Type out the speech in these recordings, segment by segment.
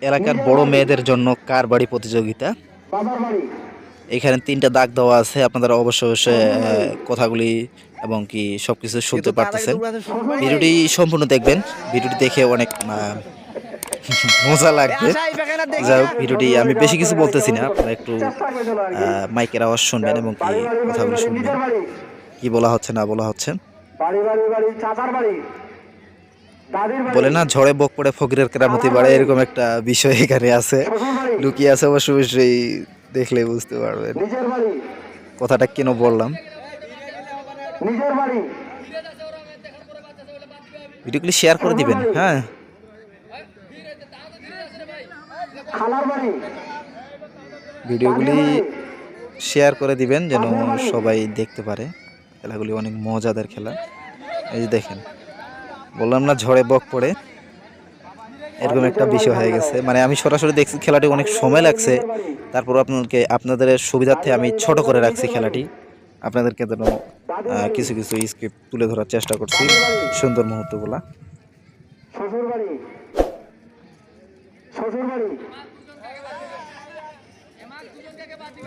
এলাকার বড় মেয়েদের জন্য কার বাড়ি প্রতিযোগিতা। এখানে 3টা দাগ দেওয়া আছে, আপনারা অবশ্যই অবশ্যই কথাগুলি এবং কি সবকিছু শুনতে পারতেছেন। ভিডিওটি সম্পূর্ণ দেখবেন, ভিডিওটি দেখে অনেক মজা লাগবে। যাই হোক, ভিডিওটি আমি বেশি কিছু বলতেছি না, আপনারা একটু মাইকের আওয়াজ শুনবেন এবং কি কথাগুলো শুনবেন, কি বলা হচ্ছে না বলা হচ্ছে। বলে না, ঝড়ে বক পড়ে ফকিরের কেরামতি বাড়ে, এরকম একটা বিষয় এখানে আছে, লুকিয়ে আছে। অবশ্যই অবশ্যই দেখলে বুঝতে পারবেন কথাটা কেন বললাম। ভিডিওগুলি শেয়ার করে দিবেন। হ্যাঁ, ভিডিওগুলি শেয়ার করে দিবেন যেন সবাই দেখতে পারে। খেলাগুলি অনেক মজাদার খেলা। এই যে দেখেন, বললাম না ঝড়ে বক পড়ে, এরকম একটা বিষয় হয়ে গেছে। মানে আমি সরাসরি দেখছি, খেলাটি অনেক সময় লাগছে, তারপর আপনাদের সুবিধার্থে আমি ছোট করে রাখছি খেলাটি, আপনাদেরকে যেন কিছু কিছু স্ক্রিপ্ট তুলে ধরার চেষ্টা করছি, সুন্দর মুহূর্তগুলা।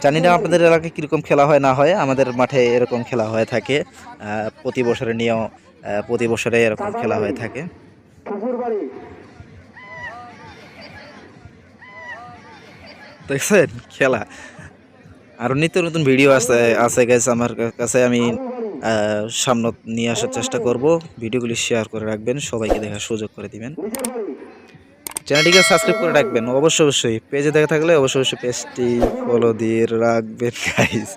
জানি না আপনাদের এলাকায় কিরকম খেলা হয় না হয়, আমাদের মাঠে এরকম খেলা হয়ে থাকে প্রতি বছরে নিয়েও, প্রতি বছরে এরকম খেলা হয়ে থাকে। দেখছেন খেলা, আরো নিত্য নতুন ভিডিও আছে গাইস আমার কাছে, আমি সামনে নিয়ে আসার চেষ্টা করব। ভিডিওগুলি শেয়ার করে রাখবেন, সবাইকে দেখার সুযোগ করে দিবেন। চ্যানেলটিকে সাবস্ক্রাইব করে রাখবেন অবশ্যই অবশ্যই। পেজে দেখা থাকলে অবশ্যই অবশ্যই পেজটি ফলো দিয়ে রাখবেন গাইস।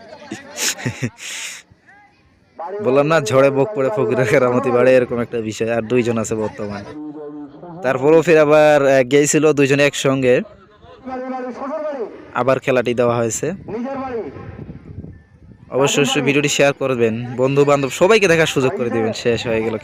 বললাম না ঝড়ে বক পড়ে ফকিরের কেরামতি বাড়ে, এরকম একটা বিষয়। আর 2জন আছে বর্তমান, তারপরেও ফির আবার গিয়েছিল 2জনে একসঙ্গে, আবার খেলাটি দেওয়া হয়েছে। অবশ্যই অবশ্যই ভিডিওটি শেয়ার করবেন, বন্ধু বান্ধব সবাইকে দেখার সুযোগ করে দিবেন। শেষ হয়ে গেল।